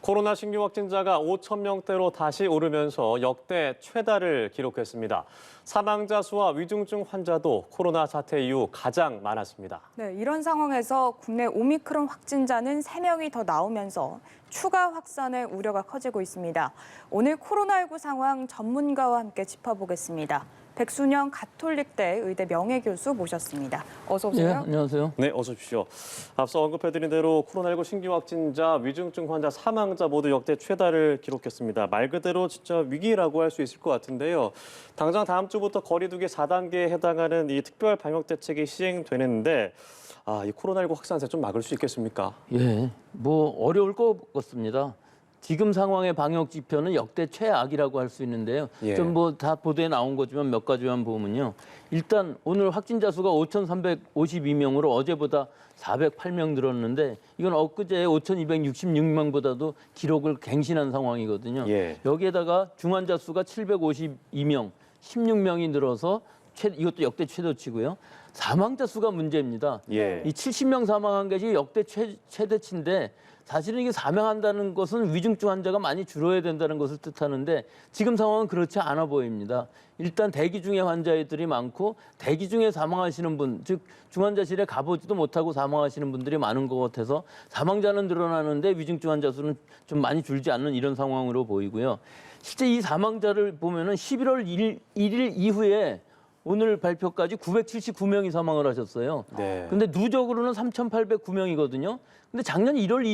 코로나 신규 확진자가 5천 명대로 다시 오르면서 역대 최다를 기록했습니다. 사망자 수와 위중증 환자도 코로나 사태 이후 가장 많았습니다. 네, 이런 상황에서 국내 오미크론 확진자는 3명이 더 나오면서 추가 확산의 우려가 커지고 있습니다. 오늘 코로나19 상황 전문가와 함께 짚어보겠습니다. 백순영 가톨릭대 의대 명예교수 모셨습니다. 어서 오세요. 네, 안녕하세요. 네, 어서 오십시오. 앞서 언급해드린 대로 코로나19 신규 확진자, 위중증 환자, 사망자 모두 역대 최다를 기록했습니다. 말 그대로 진짜 위기라고 할 수 있을 것 같은데요. 당장 다음 주부터 거리 두기 4단계에 해당하는 이 특별 방역 대책이 시행되는데 이 코로나19 확산세 좀 막을 수 있겠습니까? 예, 어려울 것 같습니다. 지금 상황의 방역 지표는 역대 최악이라고 할 수 있는데요. 예. 좀 다 보도에 나온 거지만 몇 가지만 보면요. 일단 오늘 확진자 수가 5,352명으로 어제보다 408명 늘었는데 이건 엊그제 5,266명보다도 기록을 갱신한 상황이거든요. 예. 여기에다가 중환자 수가 752명, 16명이 늘어서 이것도 역대 최저치고요. 사망자 수가 문제입니다. 예. 이 70명 사망한 것이 역대 최대치인데 사실은 이게 사망한다는 것은 위중증 환자가 많이 줄어야 된다는 것을 뜻하는데 지금 상황은 그렇지 않아 보입니다. 일단 대기 중에 환자들이 많고 대기 중에 사망하시는 분, 즉 중환자실에 가보지도 못하고 사망하시는 분들이 많은 것 같아서 사망자는 늘어나는데 위중증 환자 수는 좀 많이 줄지 않는 이런 상황으로 보이고요. 실제 이 사망자를 보면은 11월 1일 이후에 오늘 발표까지 979명이 사망을 하셨어요. 네. 근데 누적으로는 3,809명이거든요. 근데 작년 1월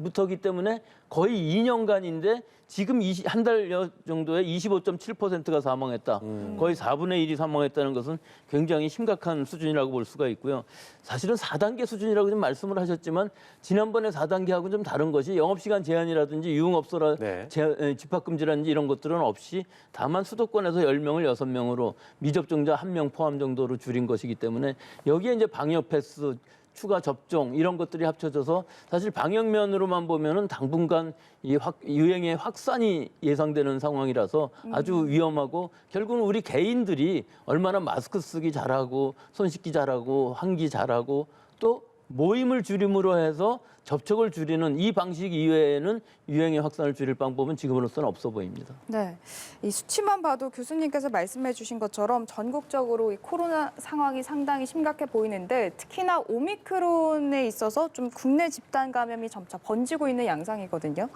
20일부터기 때문에 거의 2년간인데 지금 한 달 정도에 25.7%가 사망했다. 거의 4분의 1이 사망했다는 것은 굉장히 심각한 수준이라고 볼 수가 있고요. 사실은 4단계 수준이라고 좀 말씀을 하셨지만 지난번에 4단계하고는 좀 다른 것이 영업시간 제한이라든지 유흥업소라 네. 집합금지라든지 이런 것들은 없이 다만 수도권에서 10명을 6명으로 미접종자 1명 포함 정도로 줄인 것이기 때문에 여기에 이제 방역 패스 추가 접종 이런 것들이 합쳐져서 사실 방역면으로만 보면은 당분간 이 유행의 확산이 예상되는 상황이라서 아주 위험하고 결국은 우리 개인들이 얼마나 마스크 쓰기 잘하고 손 씻기 잘하고 환기 잘하고 또 모임을 줄임으로 해서 접촉을 줄이는 이 방식 이외에는 유행의 확산을 줄일 방법은 지금으로서는 없어 보입니다. 네, 이 수치만 봐도 교수님께서 말씀해 주신 것처럼 전국적으로 이 코로나 상황이 상당히 심각해 보이는데 특히나 오미크론에 있어서 좀 국내 집단 감염이 점차 번지고 있는 양상이거든요.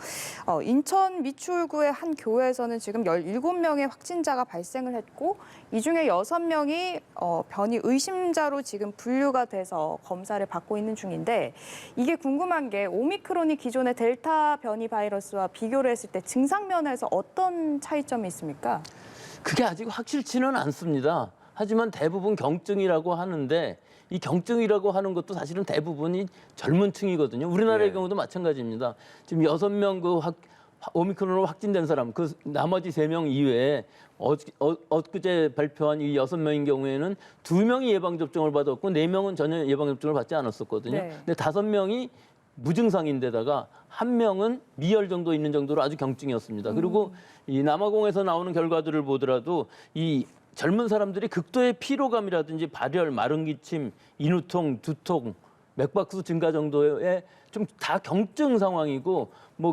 인천 미추홀구의 한 교회에서는 지금 17명의 확진자가 발생을 했고 이 중에 6명이 변이 의심자로 지금 분류가 돼서 검사를 받고 있는 중인데 이게 궁금한 게 오미크론이 기존의 델타 변이 바이러스와 비교를 했을 때 증상 면에서 어떤 차이점이 있습니까? 그게 아직 확실치는 않습니다. 하지만 대부분 경증이라고 하는데 이 경증이라고 하는 것도 사실은 대부분이 젊은 층이거든요. 우리나라의 예. 경우도 마찬가지입니다. 지금 6명 오미크론으로 확진된 사람, 그 나머지 3명 이외에 엊그제 발표한 이 6명인 경우에는 2명이 예방접종을 받았고 4명은 전혀 예방접종을 받지 않았었거든요. 네. 근데 5명이 무증상인데다가 1명은 미열 정도 있는 정도로 아주 경증이었습니다. 그리고 이 남아공에서 나오는 결과들을 보더라도 이 젊은 사람들이 극도의 피로감이라든지 발열, 마른 기침, 인후통, 두통, 맥박수 증가 정도의 좀 다 경증 상황이고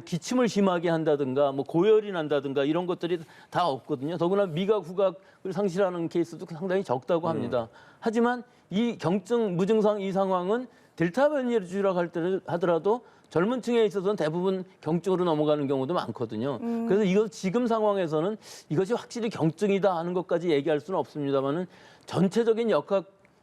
기침을 심하게 한다든가 고열이 난다든가 이런 것들이 다 없거든요. 더구나 미각, 후각을 상실하는 케이스도 상당히 적다고 합니다. 하지만 이 경증, 무증상 이 상황은 델타 변이라고 하더라도 젊은 층에 있어서는 대부분 경증으로 넘어가는 경우도 많거든요. 그래서 지금 상황에서는 이것이 확실히 경증이다 하는 것까지 얘기할 수는 없습니다만은 전체적인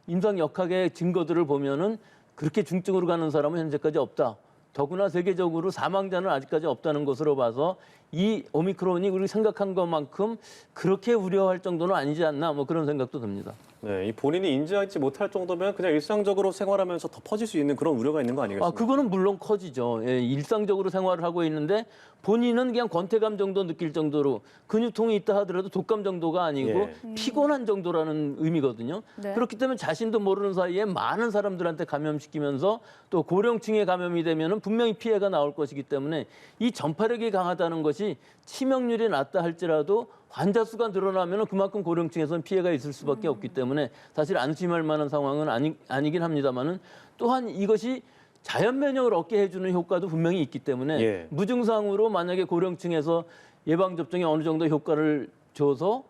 임상 역학의 증거들을 보면은 그렇게 중증으로 가는 사람은 현재까지 없다. 더구나 세계적으로 사망자는 아직까지 없다는 것으로 봐서 이 오미크론이 우리 생각한 것만큼 그렇게 우려할 정도는 아니지 않나 그런 생각도 듭니다. 네, 이 본인이 인지하지 못할 정도면 그냥 일상적으로 생활하면서 더 퍼질 수 있는 그런 우려가 있는 거 아니겠습니까? 그거는 물론 커지죠. 예, 일상적으로 생활을 하고 있는데 본인은 그냥 권태감 정도 느낄 정도로 근육통이 있다 하더라도 독감 정도가 아니고 피곤한 정도라는 의미거든요. 네. 그렇기 때문에 자신도 모르는 사이에 많은 사람들한테 감염시키면서 또 고령층에 감염이 되면은 분명히 피해가 나올 것이기 때문에 이 전파력이 강하다는 것이 치명률이 낮다 할지라도 환자 수가 늘어나면 그만큼 고령층에서는 피해가 있을 수밖에 없기 때문에 사실 안심할 만한 상황은 아니긴 합니다만은 또한 이것이 자연 면역을 얻게 해주는 효과도 분명히 있기 때문에 예. 무증상으로 만약에 고령층에서 예방 접종이 어느 정도 효과를 줘서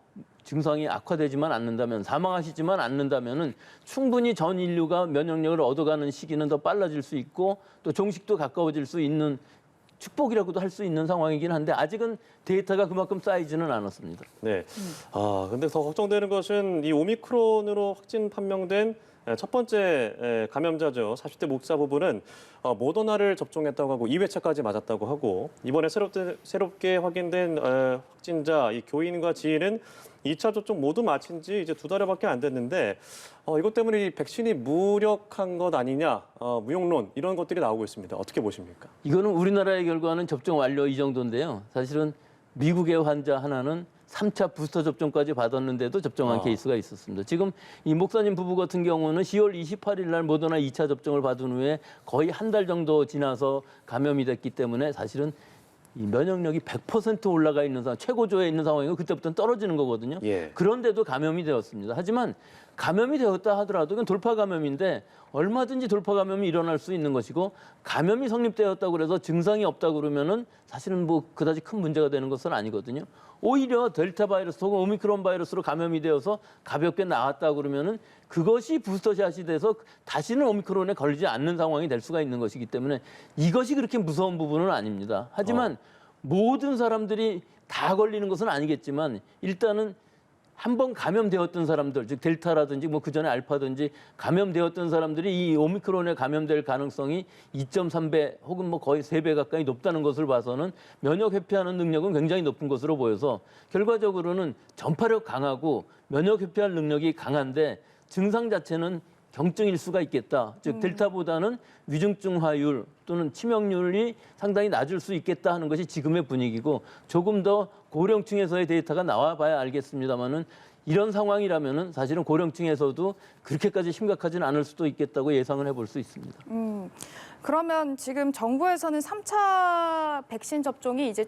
증상이 악화되지만 않는다면, 사망하시지만 않는다면은 충분히 전 인류가 면역력을 얻어가는 시기는 더 빨라질 수 있고 또 종식도 가까워질 수 있는 축복이라고도 할 수 있는 상황이긴 한데 아직은 데이터가 그만큼 쌓이지는 않았습니다. 네. 근데 더 걱정되는 것은 이 오미크론으로 확진 판명된 첫 번째 감염자죠. 40대 목사 부부는 모더나를 접종했다고 하고 2회차까지 맞았다고 하고 이번에 새롭게 확인된 확진자 이 교인과 지인은 2차 접종 모두 마친 지 이제 2달여밖에 안 됐는데 이것 때문에 이 백신이 무력한 것 아니냐, 무용론 이런 것들이 나오고 있습니다. 어떻게 보십니까? 이거는 우리나라의 결과는 접종 완료 이 정도인데요. 사실은 미국의 환자 하나는 3차 부스터 접종까지 받았는데도 접종한 케이스가 있었습니다. 지금 이 목사님 부부 같은 경우는 10월 28일 날 모더나 2차 접종을 받은 후에 거의 한 달 정도 지나서 감염이 됐기 때문에 사실은 이 면역력이 100% 올라가 있는 상황, 최고조에 있는 상황이고 그때부터는 떨어지는 거거든요. 예. 그런데도 감염이 되었습니다. 하지만 감염이 되었다 하더라도 이건 돌파 감염인데 얼마든지 돌파 감염이 일어날 수 있는 것이고 감염이 성립되었다고 그래서 증상이 없다고 그러면은 사실은 뭐 그다지 큰 문제가 되는 것은 아니거든요. 오히려 델타 바이러스 혹은 오미크론 바이러스로 감염이 되어서 가볍게 나았다 그러면은 그것이 부스터샷이 돼서 다시는 오미크론에 걸리지 않는 상황이 될 수가 있는 것이기 때문에 이것이 그렇게 무서운 부분은 아닙니다. 하지만 모든 사람들이 다 걸리는 것은 아니겠지만 일단은 한번 감염되었던 사람들, 즉 델타라든지 뭐 그전에 알파든지 감염되었던 사람들이 이 오미크론에 감염될 가능성이 2.3배 혹은 뭐 거의 3배 가까이 높다는 것을 봐서는 면역 회피하는 능력은 굉장히 높은 것으로 보여서 결과적으로는 전파력 강하고 면역 회피할 능력이 강한데 증상 자체는 경증일 수가 있겠다. 즉 델타보다는 위중증화율 또는 치명률이 상당히 낮을 수 있겠다 하는 것이 지금의 분위기고 조금 더 고령층에서의 데이터가 나와봐야 알겠습니다만은 이런 상황이라면은 사실은 고령층에서도 그렇게까지 심각하지는 않을 수도 있겠다고 예상을 해볼 수 있습니다. 그러면 지금 정부에서는 3차 백신 접종이 이제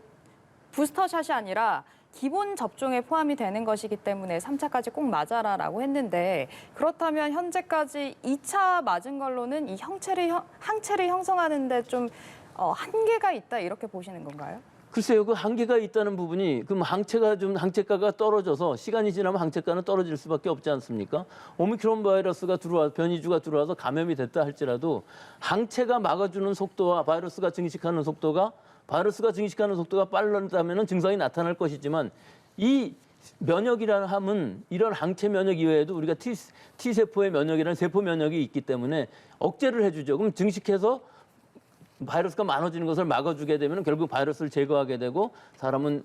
부스터샷이 아니라 기본 접종에 포함이 되는 것이기 때문에 3차까지 꼭 맞아라라고 했는데 그렇다면 현재까지 2차 맞은 걸로는 이 항체를 형성하는데 좀 한계가 있다 이렇게 보시는 건가요? 글쎄요, 그 한계가 있다는 부분이 그럼 항체가가 떨어져서 시간이 지나면 항체가는 떨어질 수밖에 없지 않습니까? 오미크론 바이러스가 변이주가 들어와서 감염이 됐다 할지라도 항체가 막아주는 속도와 바이러스가 증식하는 속도가 빠르다면 증상이 나타날 것이지만 이 면역이라는 함은 이런 항체 면역 이외에도 우리가 T세포의 면역이라는 세포 면역이 있기 때문에 억제를 해주죠. 그럼 증식해서 바이러스가 많아지는 것을 막아주게 되면 결국 바이러스를 제거하게 되고 사람은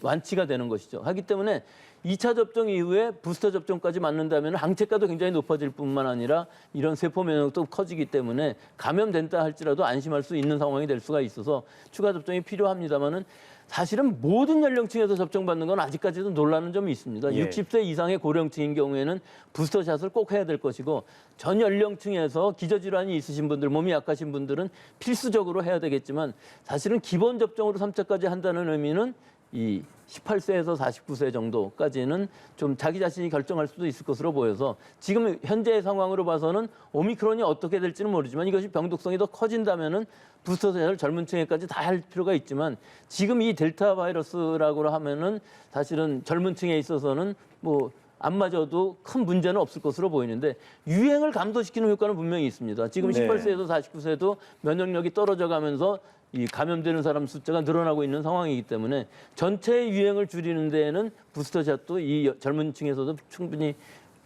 완치가 되는 것이죠. 하기 때문에 2차 접종 이후에 부스터 접종까지 맞는다면 항체가도 굉장히 높아질 뿐만 아니라 이런 세포 면역도 커지기 때문에 감염된다 할지라도 안심할 수 있는 상황이 될 수가 있어서 추가 접종이 필요합니다만은 사실은 모든 연령층에서 접종받는 건 아직까지도 놀라는 점이 있습니다. 예. 60세 이상의 고령층인 경우에는 부스터샷을 꼭 해야 될 것이고 전 연령층에서 기저질환이 있으신 분들, 몸이 약하신 분들은 필수적으로 해야 되겠지만 사실은 기본 접종으로 3차까지 한다는 의미는 이 18세에서 49세 정도까지는 좀 자기 자신이 결정할 수도 있을 것으로 보여서 지금 현재의 상황으로 봐서는 오미크론이 어떻게 될지는 모르지만 이것이 병독성이 더 커진다면은 부스터샷을 젊은 층에까지 다 할 필요가 있지만 지금 이 델타 바이러스라고 하면은 사실은 젊은 층에 있어서는 뭐 안 맞아도 큰 문제는 없을 것으로 보이는데 유행을 감소시키는 효과는 분명히 있습니다. 지금 네. 18세에서 49세도 면역력이 떨어져 가면서 이 감염되는 사람 숫자가 늘어나고 있는 상황이기 때문에 전체 유행을 줄이는 데에는 부스터샷도 이 젊은 층에서도 충분히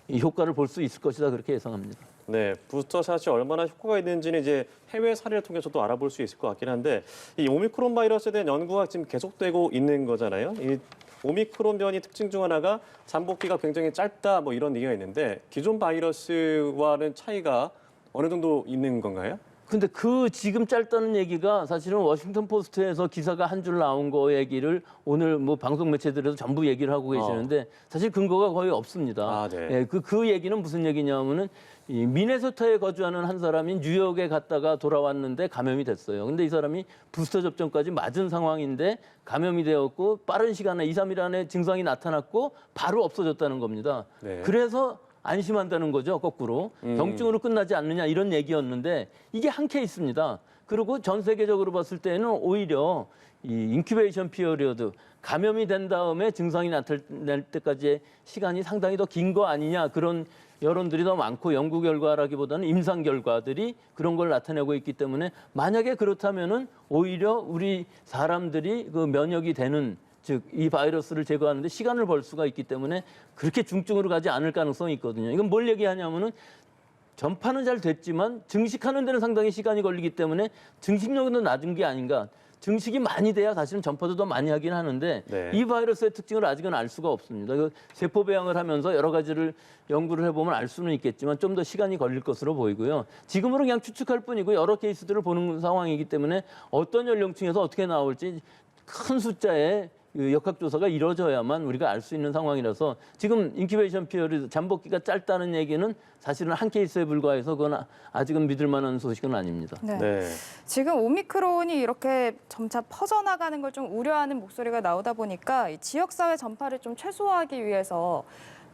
이 효과를 볼 수 있을 것이다 그렇게 예상합니다. 네, 부스터샷이 얼마나 효과가 있는지는 이제 해외 사례를 통해서도 알아볼 수 있을 것 같긴 한데 이 오미크론 바이러스에 대한 연구가 지금 계속되고 있는 거잖아요. 이 오미크론 변이 특징 중 하나가 잠복기가 굉장히 짧다 뭐 이런 얘기가 있는데 기존 바이러스와는 차이가 어느 정도 있는 건가요? 근데 그 지금 짧다는 얘기가 사실은 워싱턴 포스트에서 기사가 한 줄 나온 거 얘기를 오늘 뭐 방송 매체들에서 전부 얘기를 하고 계시는데 사실 근거가 거의 없습니다. 아, 네. 예, 그 얘기는 무슨 얘기냐면은 이 미네소타에 거주하는 한 사람이 뉴욕에 갔다가 돌아왔는데 감염이 됐어요. 근데 이 사람이 부스터 접종까지 맞은 상황인데 감염이 되었고 빠른 시간에 2, 3일 안에 증상이 나타났고 바로 없어졌다는 겁니다. 네. 그래서 안심한다는 거죠, 거꾸로. 경증으로 끝나지 않느냐 이런 얘기였는데 이게 한 케이스입니다. 그리고 전 세계적으로 봤을 때는 오히려 이 인큐베이션 피어리어드, 감염이 된 다음에 증상이 나타날 때까지의 시간이 상당히 더 긴 거 아니냐 그런 여론들이 더 많고 연구 결과라기보다는 임상 결과들이 그런 걸 나타내고 있기 때문에 만약에 그렇다면은 오히려 우리 사람들이 그 면역이 되는 즉 이 바이러스를 제거하는데 시간을 벌 수가 있기 때문에 그렇게 중증으로 가지 않을 가능성이 있거든요. 이건 뭘 얘기하냐면은 전파는 잘 됐지만 증식하는 데는 상당히 시간이 걸리기 때문에 증식력은 더 낮은 게 아닌가. 증식이 많이 돼야 사실은 전파도 더 많이 하긴 하는데 네. 이 바이러스의 특징을 아직은 알 수가 없습니다. 세포 배양을 하면서 여러 가지를 연구를 해보면 알 수는 있겠지만 좀 더 시간이 걸릴 것으로 보이고요. 지금으로 그냥 추측할 뿐이고 여러 케이스들을 보는 상황이기 때문에 어떤 연령층에서 어떻게 나올지 큰 숫자의 역학조사가 이루어져야만 우리가 알 수 있는 상황이라서 지금 인큐베이션 피어리드 잠복기가 짧다는 얘기는 사실은 한 케이스에 불과해서 그건 아직은 믿을 만한 소식은 아닙니다. 네. 네. 지금 오미크론이 이렇게 점차 퍼져나가는 걸 좀 우려하는 목소리가 나오다 보니까 이 지역사회 전파를 좀 최소화하기 위해서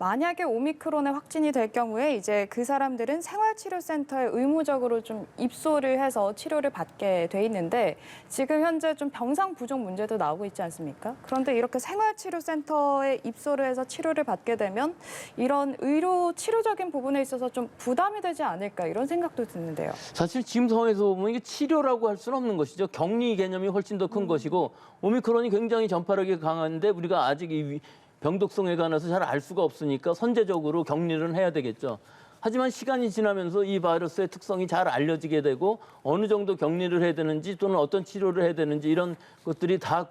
만약에 오미크론에 확진이 될 경우에 이제 그 사람들은 생활치료센터에 의무적으로 좀 입소를 해서 치료를 받게 돼 있는데 지금 현재 좀 병상 부족 문제도 나오고 있지 않습니까? 그런데 이렇게 생활치료센터에 입소를 해서 치료를 받게 되면 이런 의료 치료적인 부분에 있어서 좀 부담이 되지 않을까 이런 생각도 드는데요. 사실 지금 상황에서 보면 이게 치료라고 할 수는 없는 것이죠. 격리 개념이 훨씬 더 큰 것이고 오미크론이 굉장히 전파력이 강한데 우리가 아직 이 병독성에 관해서 잘 알 수가 없으니까 선제적으로 격리를 해야 되겠죠. 하지만 시간이 지나면서 이 바이러스의 특성이 잘 알려지게 되고 어느 정도 격리를 해야 되는지 또는 어떤 치료를 해야 되는지 이런 것들이 다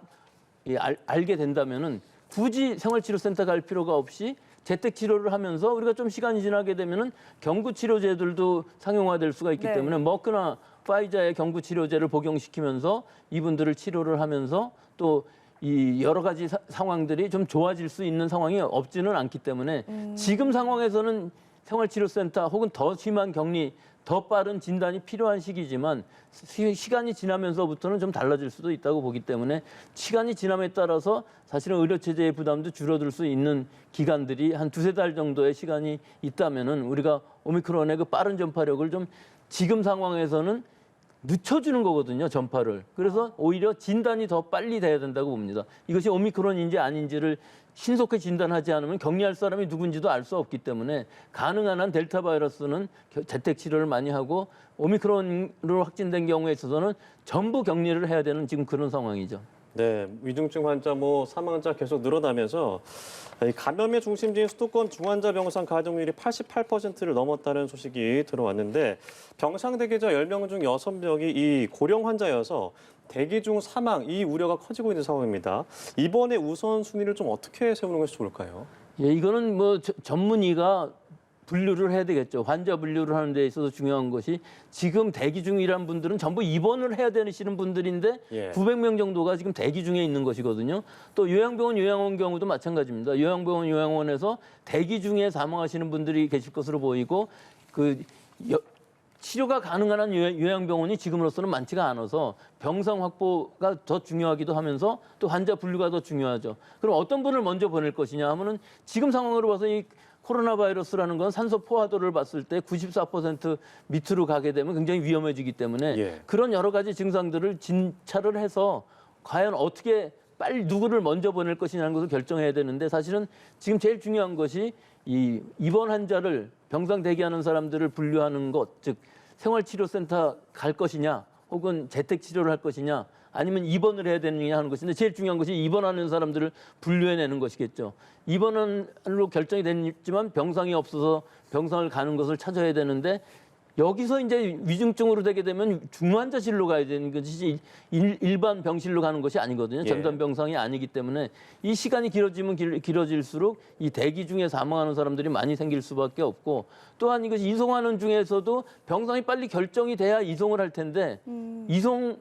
알게 된다면은 굳이 생활치료센터 갈 필요가 없이 재택치료를 하면서 우리가 좀 시간이 지나게 되면은 경구치료제들도 상용화될 수가 있기 네. 때문에 머크나 파이자의 경구치료제를 복용시키면서 이분들을 치료를 하면서 또 이 여러 가지 상황들이 좀 좋아질 수 있는 상황이 없지는 않기 때문에 지금 상황에서는 생활치료센터 혹은 더 심한 격리, 더 빠른 진단이 필요한 시기지만 시간이 지나면서부터는 좀 달라질 수도 있다고 보기 때문에 시간이 지남에 따라서 사실은 의료체제의 부담도 줄어들 수 있는 기간들이 한 두세 달 정도의 시간이 있다면은 우리가 오미크론의 그 빠른 전파력을 좀 지금 상황에서는 늦춰주는 거거든요, 전파를. 그래서 오히려 진단이 더 빨리 돼야 된다고 봅니다. 이것이 오미크론인지 아닌지를 신속히 진단하지 않으면 격리할 사람이 누군지도 알 수 없기 때문에 가능한 한 델타 바이러스는 재택 치료를 많이 하고 오미크론으로 확진된 경우에 있어서는 전부 격리를 해야 되는 지금 그런 상황이죠. 네, 위중증 환자, 사망자 계속 늘어나면서 이 감염의 중심지인 수도권 중환자 병상 가동률이 88%를 넘었다는 소식이 들어왔는데 병상 대기자 10명 중 6명이 이 고령 환자여서 대기 중 사망, 이 우려가 커지고 있는 상황입니다. 이번에 우선순위를 좀 어떻게 세우는 것이 좋을까요? 예, 이거는 전문의가 분류를 해야 되겠죠. 환자 분류를 하는 데 있어서 중요한 것이 지금 대기 중이란 분들은 전부 입원을 해야 되시는 분들인데 예. 900명 정도가 지금 대기 중에 있는 것이거든요. 또 요양병원, 요양원 경우도 마찬가지입니다. 요양병원, 요양원에서 대기 중에 사망하시는 분들이 계실 것으로 보이고 치료가 가능한 한 요양병원이 지금으로서는 많지가 않아서 병상 확보가 더 중요하기도 하면서 또 환자 분류가 더 중요하죠. 그럼 어떤 분을 먼저 보낼 것이냐 하면은 지금 상황으로 봐서 이 코로나 바이러스라는 건 산소 포화도를 봤을 때 94% 밑으로 가게 되면 굉장히 위험해지기 때문에 예. 그런 여러 가지 증상들을 진찰을 해서 과연 어떻게 빨리 누구를 먼저 보낼 것이냐는 것을 결정해야 되는데 사실은 지금 제일 중요한 것이 이 입원 환자를 병상 대기하는 사람들을 분류하는 것, 즉 생활치료센터 갈 것이냐 혹은 재택치료를 할 것이냐 아니면 입원을 해야 되느냐 하는 것인데 제일 중요한 것이 입원하는 사람들을 분류해내는 것이겠죠. 입원으로 결정이 됐지만 병상이 없어서 병상을 가는 것을 찾아야 되는데 여기서 이제 위중증으로 되게 되면 중환자실로 가야 되는 것이 일반 병실로 가는 것이 아니거든요. 예. 전담 병상이 아니기 때문에 이 시간이 길어지면 길어질수록 이 대기 중에 사망하는 사람들이 많이 생길 수밖에 없고 또한 이것이 이송하는 중에서도 병상이 빨리 결정이 돼야 이송을 할 텐데 이송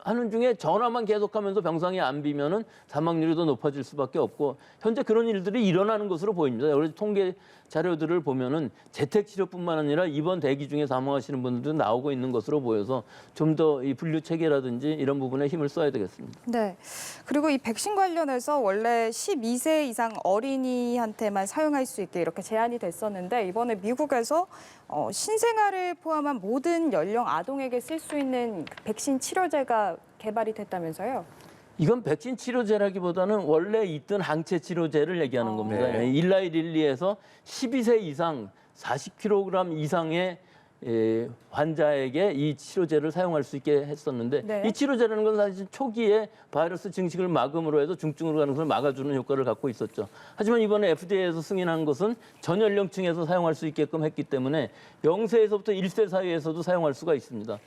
하는 중에 전화만 계속하면서 병상이 안 비면은 사망률이 더 높아질 수밖에 없고 현재 그런 일들이 일어나는 것으로 보입니다. 여러 통계 자료들을 보면은 재택 치료뿐만 아니라 입원 대기 중에 사망하시는 분들도 나오고 있는 것으로 보여서 좀 더 이 분류 체계라든지 이런 부분에 힘을 써야 되겠습니다. 네. 그리고 이 백신 관련해서 원래 12세 이상 어린이한테만 사용할 수 있게 이렇게 제한이 됐었는데 이번에 미국에서 신생아를 포함한 모든 연령 아동에게 쓸 수 있는 백신 치료제가 개발이 됐다면서요? 이건 백신 치료제라기보다는 원래 있던 항체 치료제를 얘기하는 겁니다. 네. 일라이 릴리에서 12세 이상 40kg 이상의 환자에게 이 치료제를 사용할 수 있게 했었는데 네. 이 치료제라는 건 사실 초기에 바이러스 증식을 막음으로 해서 중증으로 가는 것을 막아주는 효과를 갖고 있었죠. 하지만 이번에 FDA에서 승인한 것은 전 연령층에서 사용할 수 있게끔 했기 때문에 0세에서부터 1세 사이에서도 사용할 수가 있습니다.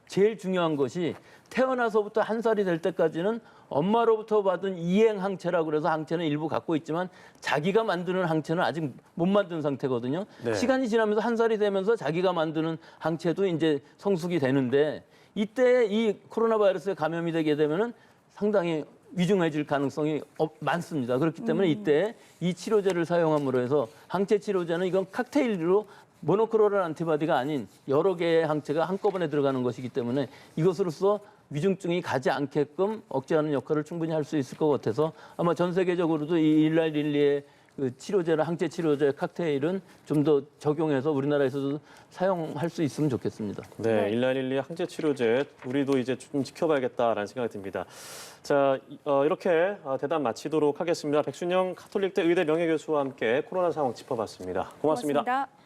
제일 중요한 것이 태어나서부터 1살이 될 때까지는 엄마로부터 받은 이행 항체라고 그래서 항체는 일부 갖고 있지만 자기가 만드는 항체는 아직 못 만든 상태거든요. 네. 시간이 시간이 지나면서 1살이 되면서 자기가 만드는 항체도 이제 성숙이 되는데 이때 이 코로나 바이러스에 감염이 되게 되면은 상당히 위중해질 가능성이 많습니다. 그렇기 때문에 이때 이 치료제를 사용함으로 해서 항체 치료제는 이건 칵테일로 모노크로럴 안티바디가 아닌 여러 개의 항체가 한꺼번에 들어가는 것이기 때문에 이것으로서 위중증이 가지 않게끔 억제하는 역할을 충분히 할 수 있을 것 같아서 아마 전 세계적으로도 이 일라이 릴리의 그 치료제나 항체 치료제 칵테일은 좀 더 적용해서 우리나라에서도 사용할 수 있으면 좋겠습니다. 네, 일라릴리 항체 치료제 우리도 이제 좀 지켜봐야겠다라는 생각이 듭니다. 자, 이렇게 대담 마치도록 하겠습니다. 백순영 가톨릭대 의대 명예교수와 함께 코로나 상황 짚어봤습니다. 고맙습니다. 고맙습니다.